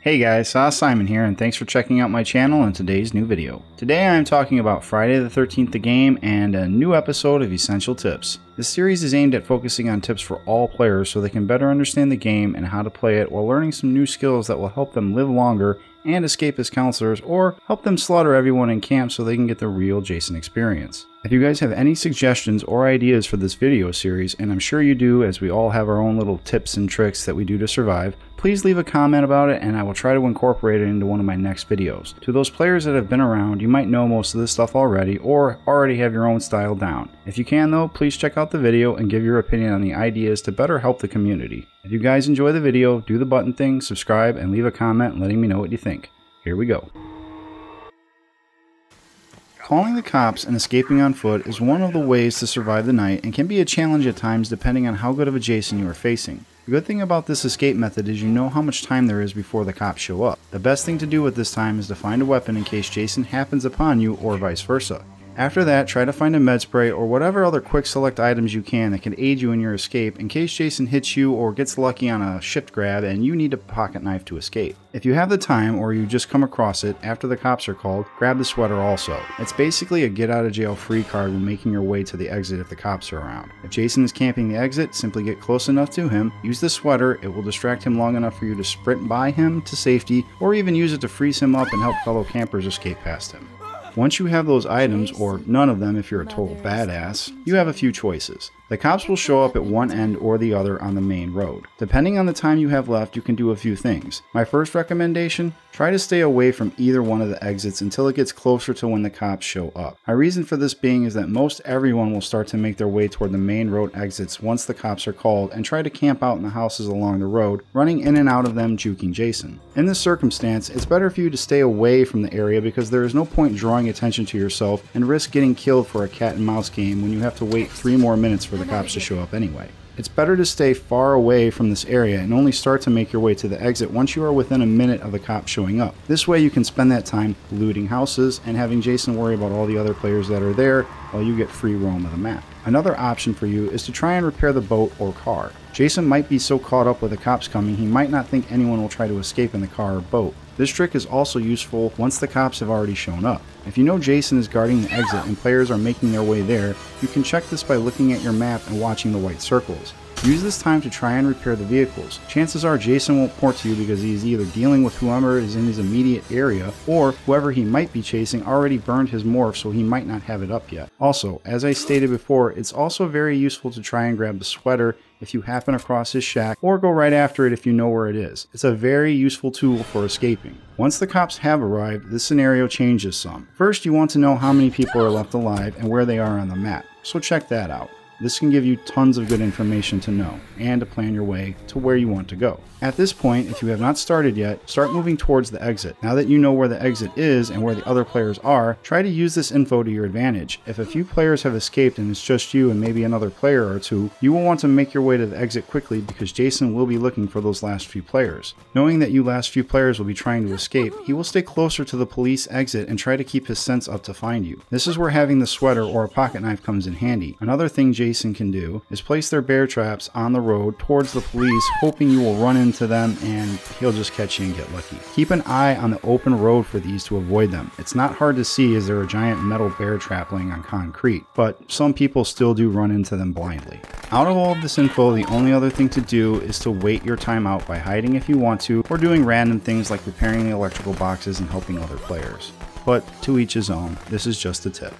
Hey guys, Sahsimon here, and thanks for checking out my channel and today's new video. Today I am talking about Friday the 13th the game and a new episode of Essential Tips. This series is aimed at focusing on tips for all players so they can better understand the game and how to play it while learning some new skills that will help them live longer and escape as counselors, or help them slaughter everyone in camp so they can get the real Jason experience. If you guys have any suggestions or ideas for this video series, and I'm sure you do as we all have our own little tips and tricks that we do to survive, please leave a comment about it and I will try to incorporate it into one of my next videos. To those players that have been around, you might know most of this stuff already or already have your own style down. If you can though, please check out the video and give your opinion on the ideas to better help the community. If you guys enjoy the video, do the button thing, subscribe, and leave a comment letting me know what you think. Here we go. Calling the cops and escaping on foot is one of the ways to survive the night and can be a challenge at times depending on how good of a Jason you are facing. The good thing about this escape method is you know how much time there is before the cops show up. The best thing to do at this time is to find a weapon in case Jason happens upon you or vice versa. After that, try to find a med spray or whatever other quick select items you can that can aid you in your escape in case Jason hits you or gets lucky on a shift grab and you need a pocket knife to escape. If you have the time or you just come across it after the cops are called, grab the sweater also. It's basically a get out of jail free card when making your way to the exit if the cops are around. If Jason is camping the exit, simply get close enough to him, use the sweater, it will distract him long enough for you to sprint by him to safety or even use it to freeze him up and help fellow campers escape past him. Once you have those items, or none of them if you're a total badass, you have a few choices. The cops will show up at one end or the other on the main road. Depending on the time you have left, you can do a few things. My first recommendation, try to stay away from either one of the exits until it gets closer to when the cops show up. My reason for this being is that most everyone will start to make their way toward the main road exits once the cops are called and try to camp out in the houses along the road, running in and out of them juking Jason. In this circumstance, it's better for you to stay away from the area because there is no point drawing attention to yourself and risk getting killed for a cat and mouse game when you have to wait 3 more minutes for the cops to show up anyway. It's better to stay far away from this area and only start to make your way to the exit once you are within a minute of the cops showing up. This way you can spend that time looting houses and having Jason worry about all the other players that are there while you get free roam of the map. Another option for you is to try and repair the boat or car. Jason might be so caught up with the cops coming he might not think anyone will try to escape in the car or boat. This trick is also useful once the cops have already shown up. If you know Jason is guarding the exit and players are making their way there, you can check this by looking at your map and watching the white circles. Use this time to try and repair the vehicles. Chances are Jason won't port to you because he is either dealing with whoever is in his immediate area or whoever he might be chasing already burned his morph so he might not have it up yet. Also, as I stated before, it's also very useful to try and grab the sweater if you happen across his shack or go right after it if you know where it is. It's a very useful tool for escaping. Once the cops have arrived, this scenario changes some. First, you want to know how many people are left alive and where they are on the map, so check that out. This can give you tons of good information to know and to plan your way to where you want to go. At this point, if you have not started yet, start moving towards the exit. Now that you know where the exit is and where the other players are, try to use this info to your advantage. If a few players have escaped and it's just you and maybe another player or two, you will want to make your way to the exit quickly because Jason will be looking for those last few players. Knowing that you last few players will be trying to escape, he will stay closer to the police exit and try to keep his sense up to find you. This is where having the sweater or a pocket knife comes in handy. Another thing Jason can do is place their bear traps on the road towards the police, hoping you will run into them and he'll just catch you and get lucky. Keep an eye on the open road for these to avoid them. It's not hard to see as they're a giant metal bear trap laying on concrete, but some people still do run into them blindly. Out of all of this info, the only other thing to do is to wait your time out by hiding if you want to, or doing random things like repairing the electrical boxes and helping other players. But to each his own, this is just a tip.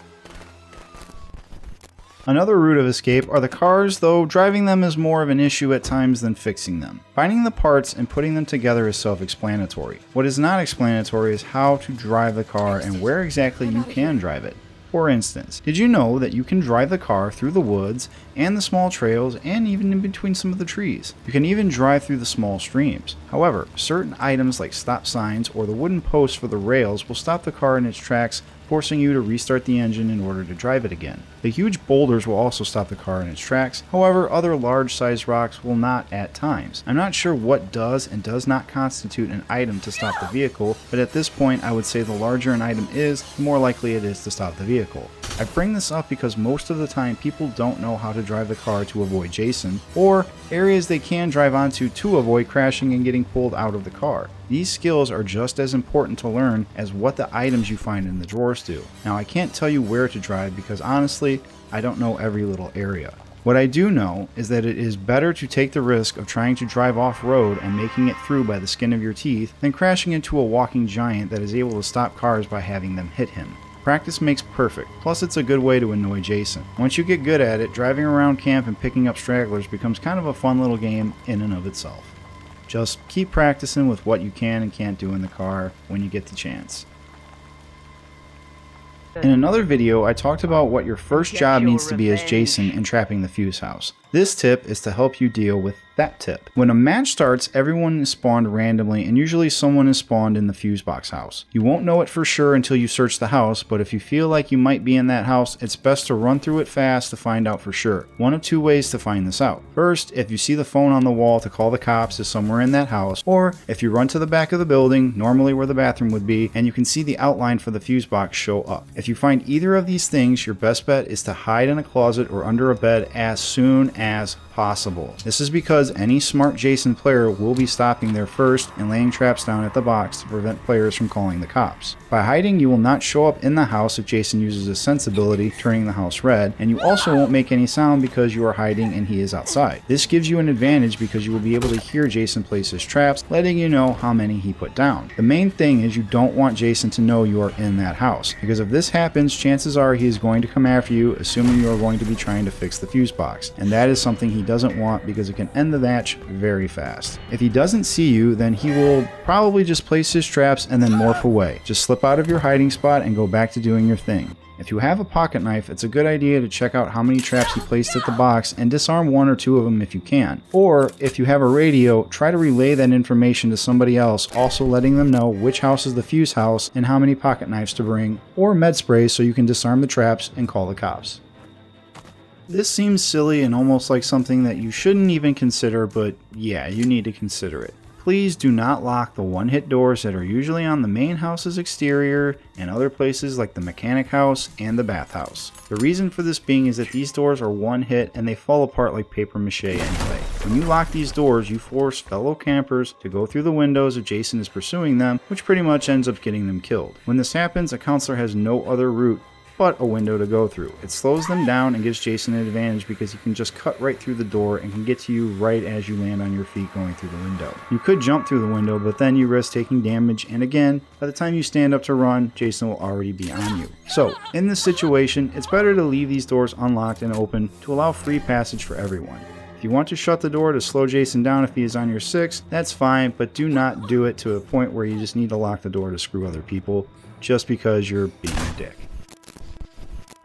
Another route of escape are the cars, though driving them is more of an issue at times than fixing them. Finding the parts and putting them together is self-explanatory. What is not explanatory is how to drive the car and where exactly you can drive it. For instance, did you know that you can drive the car through the woods and the small trails and even in between some of the trees? You can even drive through the small streams. However, certain items like stop signs or the wooden posts for the rails will stop the car in its tracks, forcing you to restart the engine in order to drive it again. The huge boulders will also stop the car in its tracks, however other large-sized rocks will not at times. I'm not sure what does and does not constitute an item to stop the vehicle, but at this point I would say the larger an item is, the more likely it is to stop the vehicle. I bring this up because most of the time people don't know how to drive the car to avoid Jason, or areas they can drive onto to avoid crashing and getting pulled out of the car. These skills are just as important to learn as what the items you find in the drawers do. Now I can't tell you where to drive because honestly, I don't know every little area. What I do know is that it is better to take the risk of trying to drive off-road and making it through by the skin of your teeth than crashing into a walking giant that is able to stop cars by having them hit him. Practice makes perfect, plus it's a good way to annoy Jason. Once you get good at it, driving around camp and picking up stragglers becomes kind of a fun little game in and of itself. Just keep practicing with what you can and can't do in the car when you get the chance. In another video, I talked about what your first job needs to be as Jason in trapping the fuse house. This tip is to help you deal with that tip. When a match starts, everyone is spawned randomly and usually someone is spawned in the fuse box house. You won't know it for sure until you search the house, but if you feel like you might be in that house, it's best to run through it fast to find out for sure. One of two ways to find this out. First, if you see the phone on the wall to call the cops is somewhere in that house, or if you run to the back of the building, normally where the bathroom would be, and you can see the outline for the fuse box show up. If you find either of these things, your best bet is to hide in a closet or under a bed as soon as possible. This is because any smart Jason player will be stopping there first and laying traps down at the box to prevent players from calling the cops. By hiding, you will not show up in the house if Jason uses his sense ability, turning the house red, and you also won't make any sound because you are hiding and he is outside. This gives you an advantage because you will be able to hear Jason place his traps, letting you know how many he put down. The main thing is you don't want Jason to know you are in that house, because if this happens, chances are he is going to come after you, assuming you are going to be trying to fix the fuse box, and that is something he doesn't want because it can end the match very fast. If he doesn't see you, then he will probably just place his traps and then morph away. Just slip out of your hiding spot and go back to doing your thing. If you have a pocket knife, it's a good idea to check out how many traps he placed at the box and disarm one or two of them if you can. Or, if you have a radio, try to relay that information to somebody else, also letting them know which house is the fuse house and how many pocket knives to bring, or med spray so you can disarm the traps and call the cops. This seems silly and almost like something that you shouldn't even consider, but yeah, you need to consider it. Please do not lock the one-hit doors that are usually on the main house's exterior and other places like the mechanic house and the bathhouse. The reason for this being is that these doors are one-hit and they fall apart like paper mache anyway. When you lock these doors, you force fellow campers to go through the windows if Jason is pursuing them, which pretty much ends up getting them killed. When this happens, a counselor has no other route but a window to go through. It slows them down and gives Jason an advantage because he can just cut right through the door and can get to you right as you land on your feet going through the window. You could jump through the window, but then you risk taking damage, and again, by the time you stand up to run, Jason will already be on you. So, in this situation, it's better to leave these doors unlocked and open to allow free passage for everyone. If you want to shut the door to slow Jason down if he is on your 6, that's fine, but do not do it to a point where you just need to lock the door to screw other people just because you're being a dick.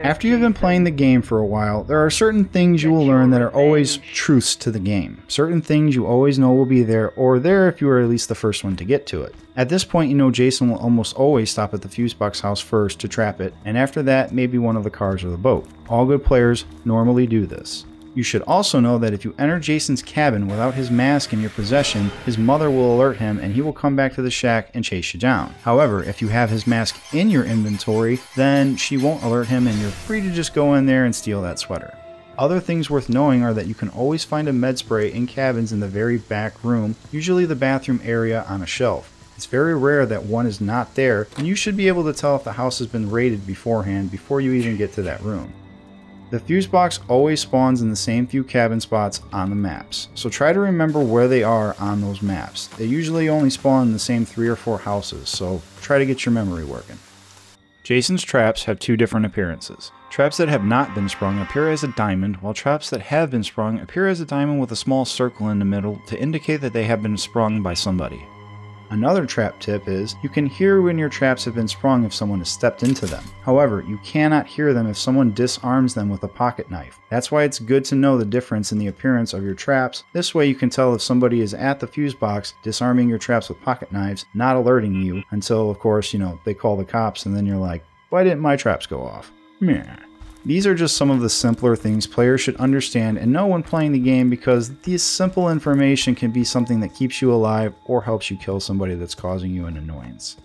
After you've been playing the game for a while, there are certain things you will learn that are always truths to the game. Certain things you always know will be there, or there if you are at least the first one to get to it. At this point, you know Jason will almost always stop at the fuse box house first to trap it, and after that, maybe one of the cars or the boat. All good players normally do this. You should also know that if you enter Jason's cabin without his mask in your possession, his mother will alert him and he will come back to the shack and chase you down. However, if you have his mask in your inventory, then she won't alert him and you're free to just go in there and steal that sweater. Other things worth knowing are that you can always find a med spray in cabins in the very back room, usually the bathroom area on a shelf. It's very rare that one is not there, and you should be able to tell if the house has been raided beforehand before you even get to that room. The fuse box always spawns in the same few cabin spots on the maps, so try to remember where they are on those maps. They usually only spawn in the same 3 or 4 houses, so try to get your memory working. Jason's traps have 2 different appearances. Traps that have not been sprung appear as a diamond, while traps that have been sprung appear as a diamond with a small circle in the middle to indicate that they have been sprung by somebody. Another trap tip is, you can hear when your traps have been sprung if someone has stepped into them. However, you cannot hear them if someone disarms them with a pocket knife. That's why it's good to know the difference in the appearance of your traps. This way you can tell if somebody is at the fuse box disarming your traps with pocket knives, not alerting you, until of course, they call the cops and then you're like, why didn't my traps go off? Meh. These are just some of the simpler things players should understand and know when playing the game, because this simple information can be something that keeps you alive or helps you kill somebody that's causing you an annoyance.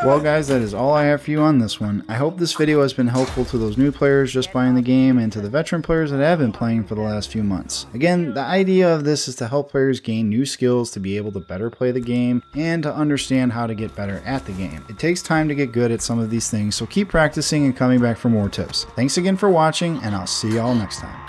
Well guys, that is all I have for you on this one. I hope this video has been helpful to those new players just buying the game and to the veteran players that have been playing for the last few months. Again, the idea of this is to help players gain new skills to be able to better play the game and to understand how to get better at the game. It takes time to get good at some of these things, so keep practicing and coming back for more tips. Thanks again for watching, and I'll see y'all next time.